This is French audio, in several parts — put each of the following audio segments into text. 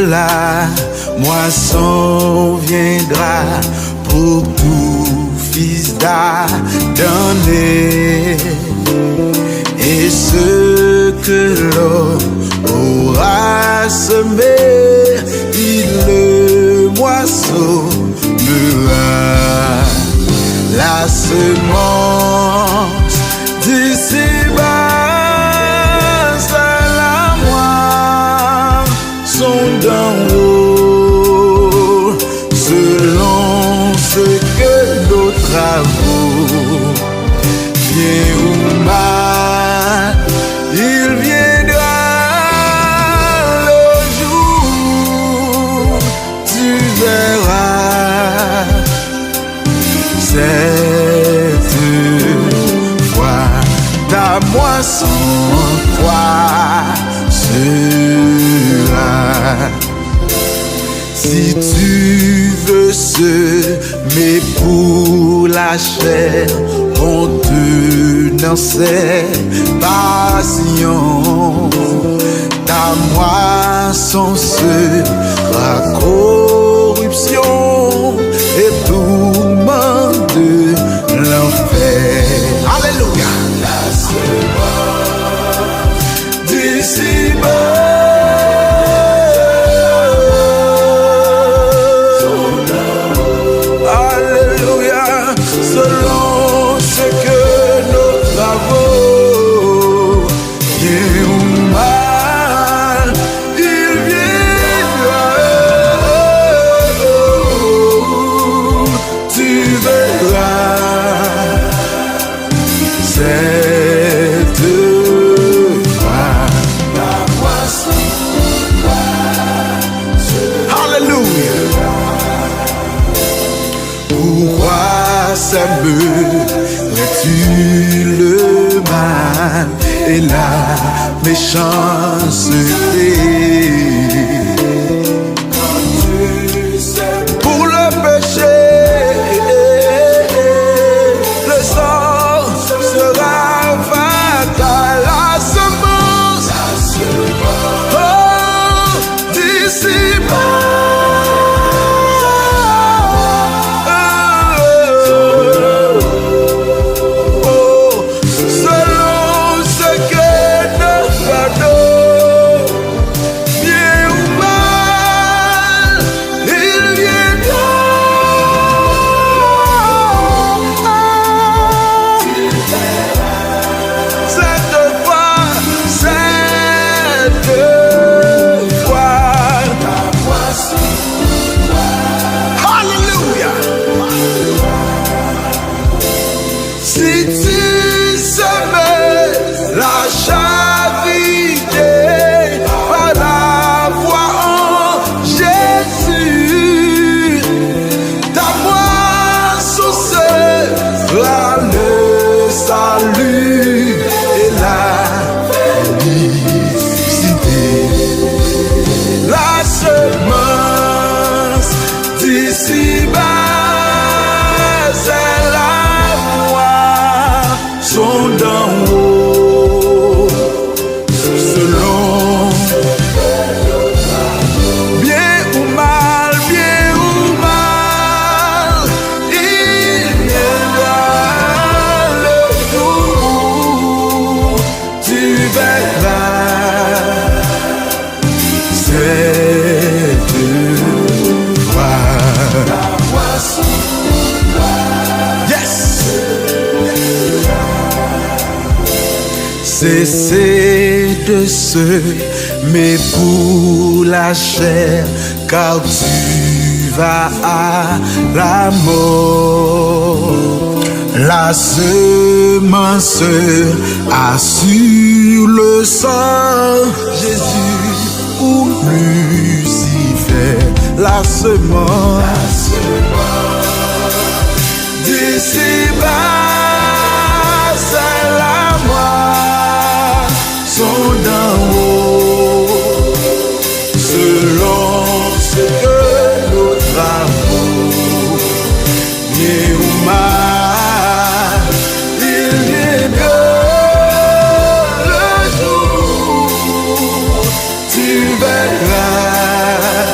la moisson viendra pour tout fils d'Adam. Et ce que l'homme aura semé, il le moissonnera. La semence d'ici-bas à la moisson d'en haut, selon ce que nos travaux, bien ou mal, il viendra le jour, tu verras cette fois ta moisson toi sera. Si tu veux semer pour la chair, on te n'en sait passion. Ta moisson sera corruption et tourment de l'enfer. Alléluia. La semence d'ici-bas. Sèmerais-tu le mal et la méchanceté? Pour le péché, le sang sera fatal. La semence, oh, d'ici-bas. Cessez de semer pour la chair, car tu vas à la mort. La semence assure le sang, Jésus ou Lucifer. La semence d'ici-bas, c'est la moisson d'en haut, selon ce que nos travaux, bien ou mal, il viendra le jour, tu verras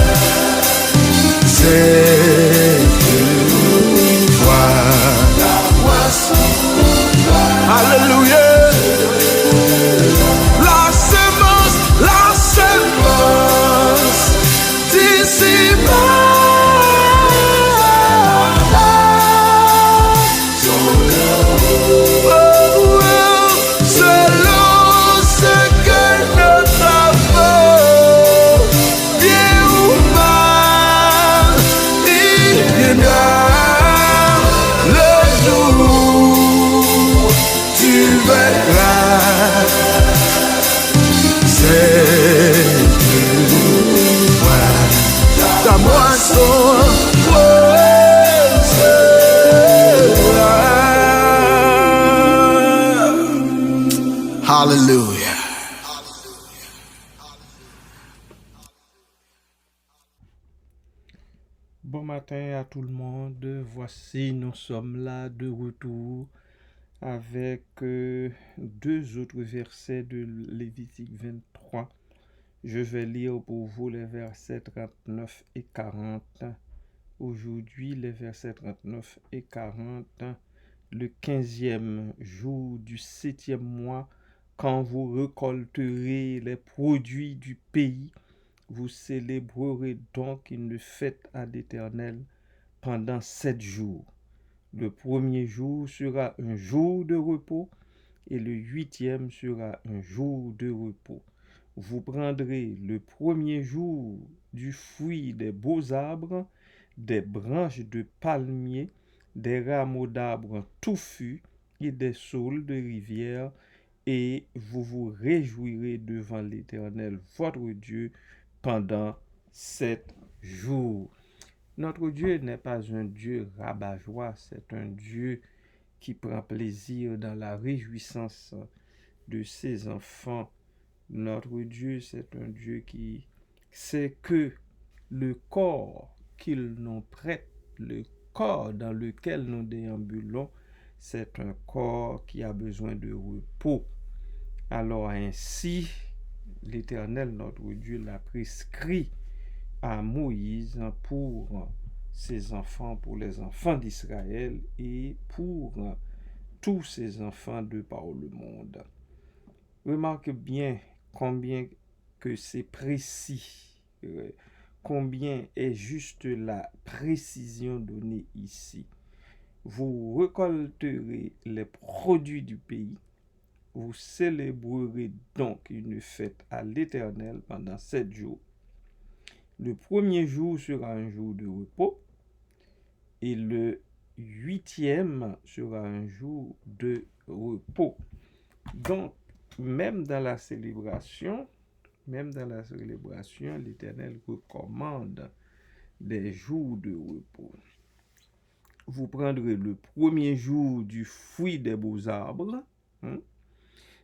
Alléluia. La semence d'ici-bas. Hallelujah. Bon matin à tout le monde. Voici, nous sommes là de retour avec deux autres versets de Lévitique 23. Je vais lire pour vous les versets 39 et 40. Aujourd'hui, les versets 39 et 40. Le 15e jour du 7e mois, quand vous récolterez les produits du pays, vous célébrerez donc une fête à l'Éternel pendant 7 jours. Le premier jour sera un jour de repos et le 8e sera un jour de repos. Vous prendrez le premier jour du fruit des beaux arbres, des branches de palmier, des rameaux d'arbres touffus et des saules de rivière, et vous vous réjouirez devant l'Éternel, votre Dieu, pendant 7 jours. Notre Dieu n'est pas un Dieu rabat-joie, c'est un Dieu qui prend plaisir dans la réjouissance de ses enfants. Notre Dieu, c'est un Dieu qui sait que le corps qu'il nous prête, le corps dans lequel nous déambulons, c'est un corps qui a besoin de repos. Alors ainsi, l'Éternel, notre Dieu, l'a prescrit à Moïse pour ses enfants, pour les enfants d'Israël et pour tous ses enfants de par le monde. Remarque bien combien que c'est précis, combien est juste la précision donnée ici. Vous récolterez les produits du pays, vous célébrerez donc une fête à l'Éternel pendant 7 jours. Le premier jour sera un jour de repos et le 8e sera un jour de repos. Donc, même dans la célébration, l'Éternel recommande des jours de repos. Vous prendrez le premier jour du fruit des beaux arbres,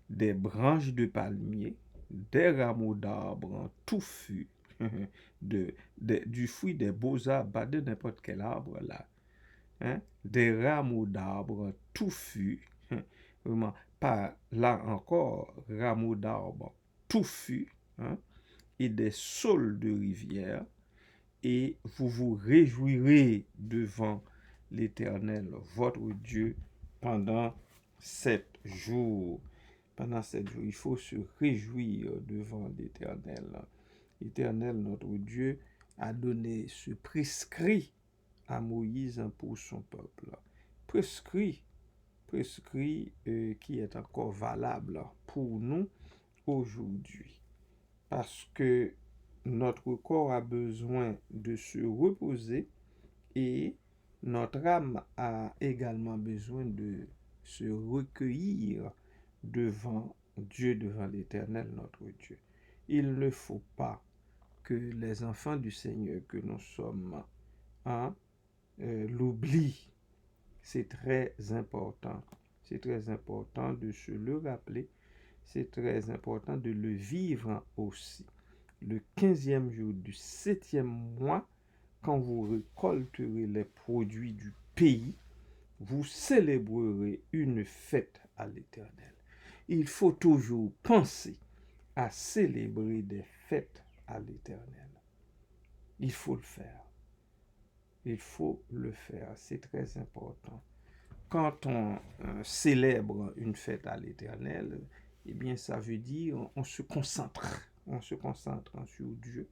des branches de palmier, des rameaux d'arbres touffus, du fruit des beaux arbres, pas de n'importe quel arbre là, des rameaux d'arbres touffus, vraiment, pas là encore, rameaux d'arbres touffus, et des saules de rivière, et vous vous réjouirez devant l'Éternel, votre Dieu, pendant 7 jours. Pendant 7 jours, il faut se réjouir devant l'Éternel. L'Éternel, notre Dieu, a donné ce prescrit à Moïse pour son peuple. Prescrit qui est encore valable pour nous aujourd'hui. Parce que notre corps a besoin de se reposer et notre âme a également besoin de se recueillir devant Dieu, devant l'Éternel, notre Dieu. Il ne faut pas que les enfants du Seigneur que nous sommes l'oublient. C'est très important. C'est très important de se le rappeler. C'est très important de le vivre aussi. Le 15e jour du 7e mois, quand vous récolterez les produits du pays, vous célébrerez une fête à l'Éternel. Il faut toujours penser à célébrer des fêtes à l'Éternel. Il faut le faire. Il faut le faire. C'est très important. quand on célèbre une fête à l'Éternel, eh bien, ça veut dire on se concentre. On se concentre sur Dieu,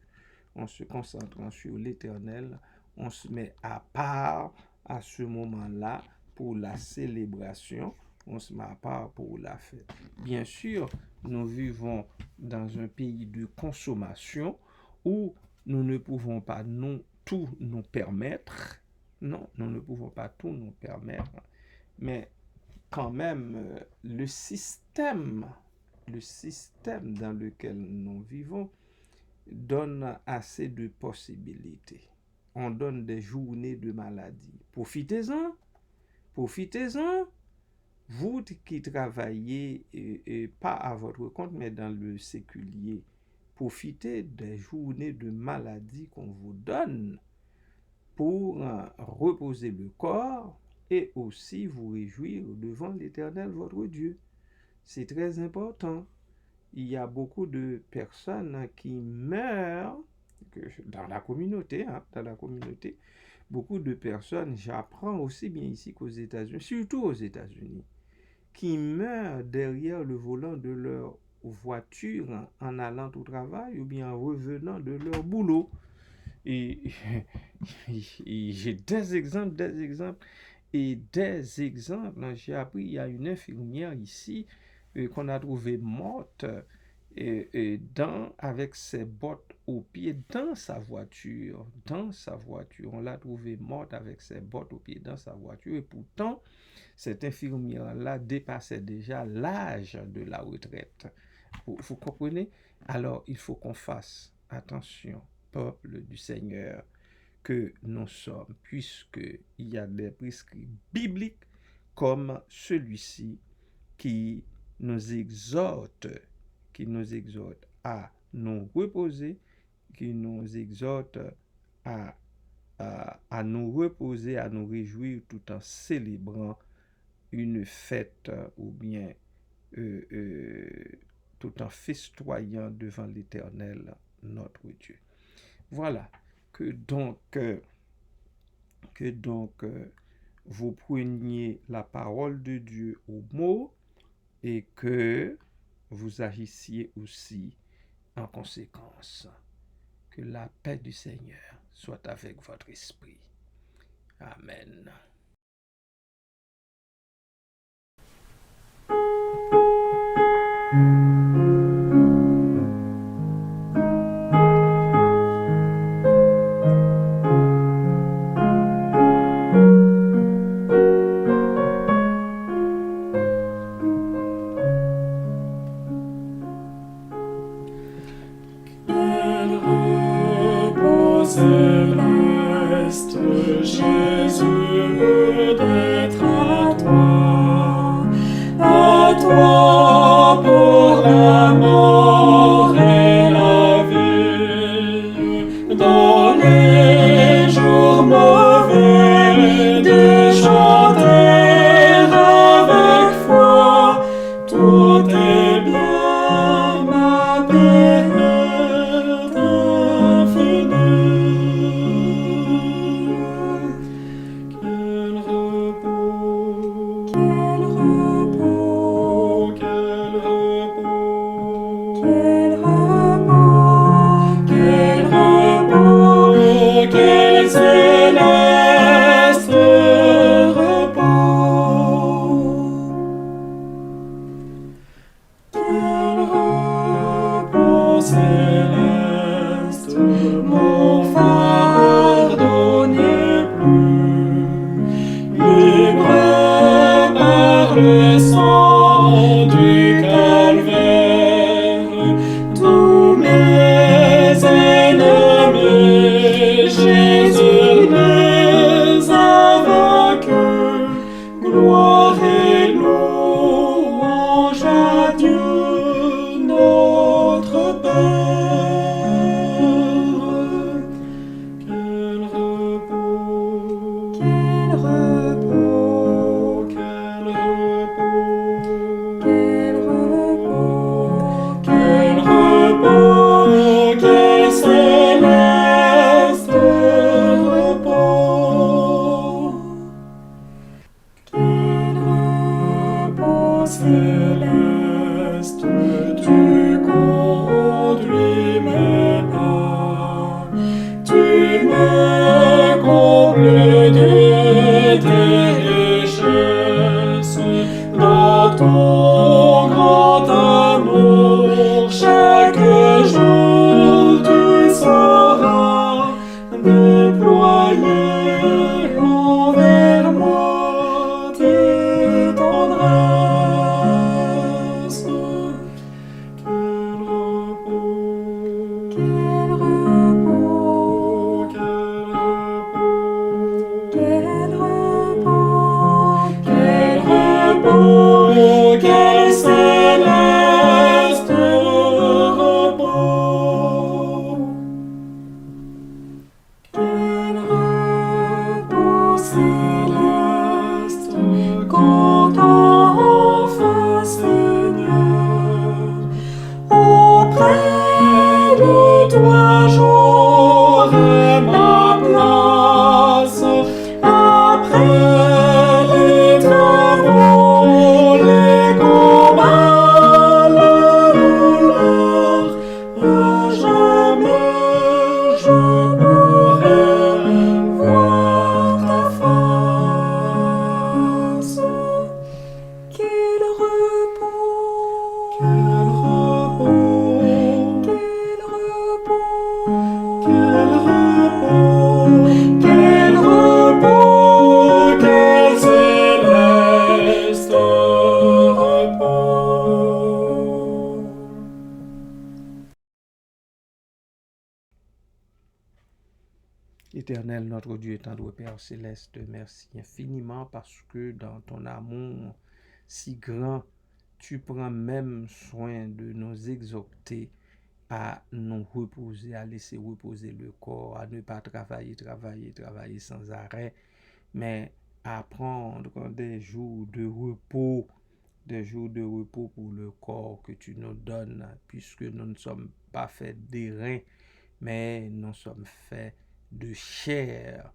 on se concentre sur l'Éternel, on se met à part à ce moment-là pour la célébration, on se met à part pour la fête. Bien sûr, nous vivons dans un pays de consommation où nous ne pouvons pas tout nous permettre. Non, nous ne pouvons pas tout nous permettre. Mais quand même, le système dans lequel nous vivons donne assez de possibilités. On donne des journées de maladie. Profitez-en. Profitez-en. Vous qui travaillez, pas à votre compte, mais dans le séculier, profitez des journées de maladie qu'on vous donne pour reposer le corps et aussi vous réjouir devant l'Éternel, votre Dieu. C'est très important. Il y a beaucoup de personnes qui meurent dans la communauté, beaucoup de personnes, j'apprends aussi bien ici qu'aux États-Unis, surtout aux États-Unis, qui meurent derrière le volant de leur voiture en allant au travail ou bien en revenant de leur boulot. Et j'ai des exemples. J'ai appris, il y a une infirmière ici qu'on a trouvée morte avec ses bottes aux pieds dans sa voiture. On l'a trouvée morte avec ses bottes aux pieds dans sa voiture. Et pourtant, cette infirmière-là dépassait déjà l'âge de la retraite. Vous comprenez? Alors, il faut qu'on fasse attention, peuple du Seigneur, que nous sommes, puisqu'il y a des prescrits bibliques comme celui-ci qui nous exhorte à nous reposer, qui nous exhorte à nous reposer, à nous réjouir tout en célébrant une fête ou bien tout en festoyant devant l'Éternel, notre Dieu. Voilà, que donc vous preniez la parole de Dieu au mot et que vous agissiez aussi en conséquence. Que la paix du Seigneur soit avec votre esprit. Amen. Céleste, Jésus. céleste, tu conduis mes pas, tu me combles de tes richesses, dans ton grand amour, chaque jour tu sauras déployer envers moi tes tendresses. Quel repos, quel repos, quel repos, quel repos, quel céleste repos. Quel repos céleste, quand enfin, Seigneur, auprès de toi j'aurai ma place. Après les travaux, les combats, la douleur, à jamais je pourrai voir ta face. Quel repos, quel repos, quel repos, quel repos, quel repos, quel céleste repos. Éternel, notre Dieu et tendre Père céleste, merci infiniment parce que dans ton amour si grand, tu prends même soin de nous exhorter à nous reposer, à laisser reposer le corps, à ne pas travailler sans arrêt, mais à prendre des jours de repos pour le corps que tu nous donnes, puisque nous ne sommes pas faits d'airain, mais nous sommes faits de chair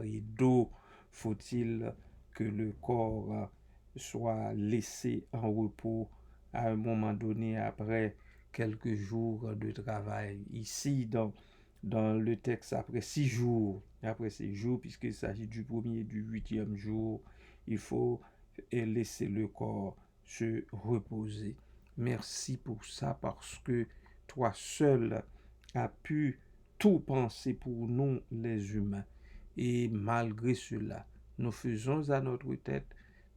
et d'eau. Faut-il que le corps soit laissé en repos à un moment donné après quelques jours de travail. Ici, dans le texte, après 6 jours, puisqu'il s'agit du premier et du 8e jour, il faut laisser le corps se reposer. Merci pour ça, parce que toi seul as pu tout penser pour nous, les humains. Et malgré cela, nous faisons à notre tête,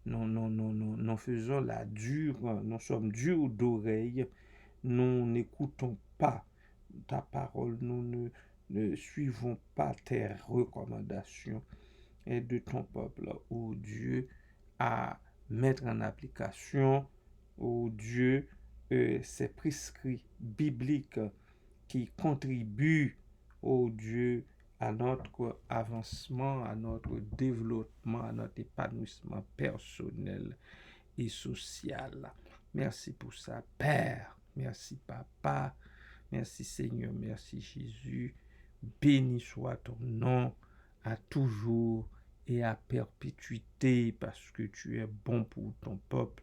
nous faisons la dure, nous sommes durs d'oreille, nous n'écoutons pas ta parole, nous ne suivons pas tes recommandations. Et de ton peuple, ô Dieu, à mettre en application, ô Dieu, ces prescrits bibliques qui contribuent, ô Dieu, à notre avancement, à notre développement, à notre épanouissement personnel et social. Merci pour ça, Père. Merci, Papa. Merci, Seigneur. Merci, Jésus. Béni soit ton nom à toujours et à perpétuité, parce que tu es bon pour ton peuple.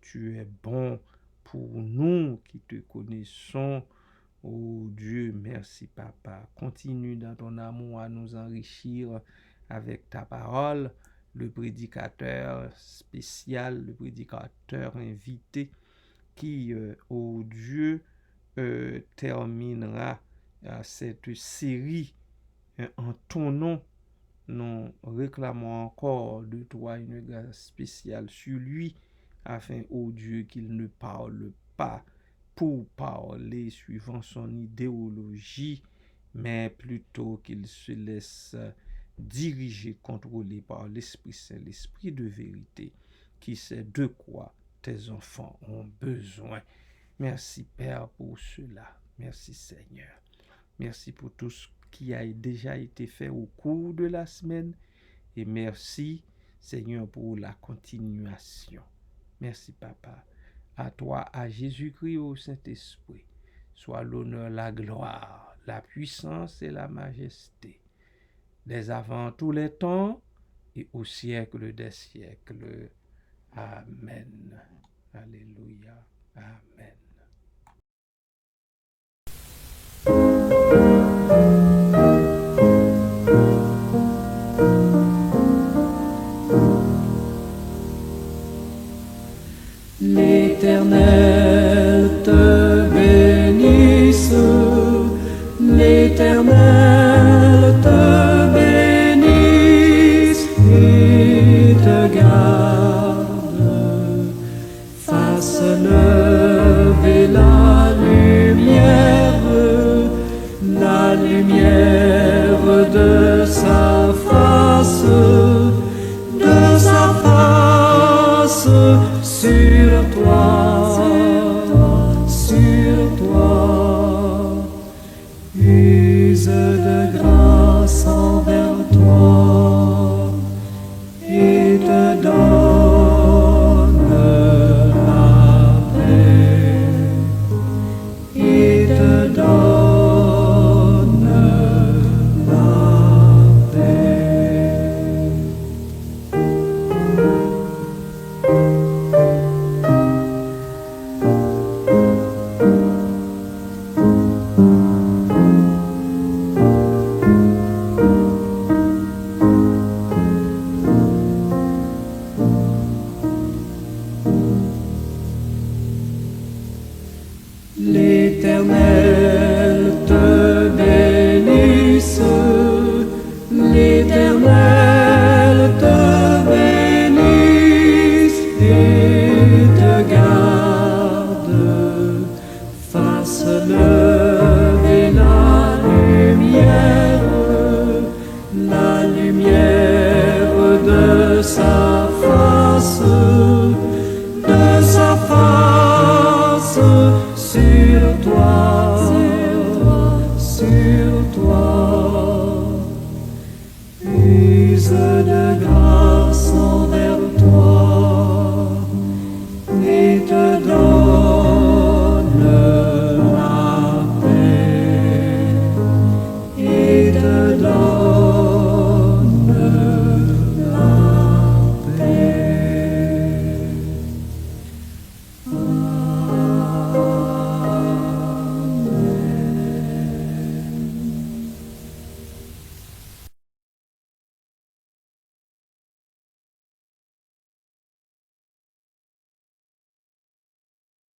Tu es bon pour nous qui te connaissons. Oh Dieu, merci Papa. Continue dans ton amour à nous enrichir avec ta parole. Le prédicateur spécial, le prédicateur invité qui, oh Dieu, terminera cette série en ton nom. Nous réclamons encore de toi une grâce spéciale sur lui, afin, ô Dieu, qu'il ne parle pas pour parler suivant son idéologie, mais plutôt qu'il se laisse diriger, contrôler par l'Esprit Saint, l'Esprit de vérité, qui sait de quoi tes enfants ont besoin. Merci Père pour cela. Merci Seigneur. Merci pour tout ce qui a déjà été fait au cours de la semaine. Et merci Seigneur pour la continuation. Merci Papa. À toi, à Jésus-Christ, au Saint-Esprit, soit l'honneur, la gloire, la puissance et la majesté, dès avant tous les temps et au siècle des siècles. Amen. Alléluia. Amen. L'Éternel te bénisse, l'Éternel te bénisse et te garde, fasse lever la lumière de sa face sur toi.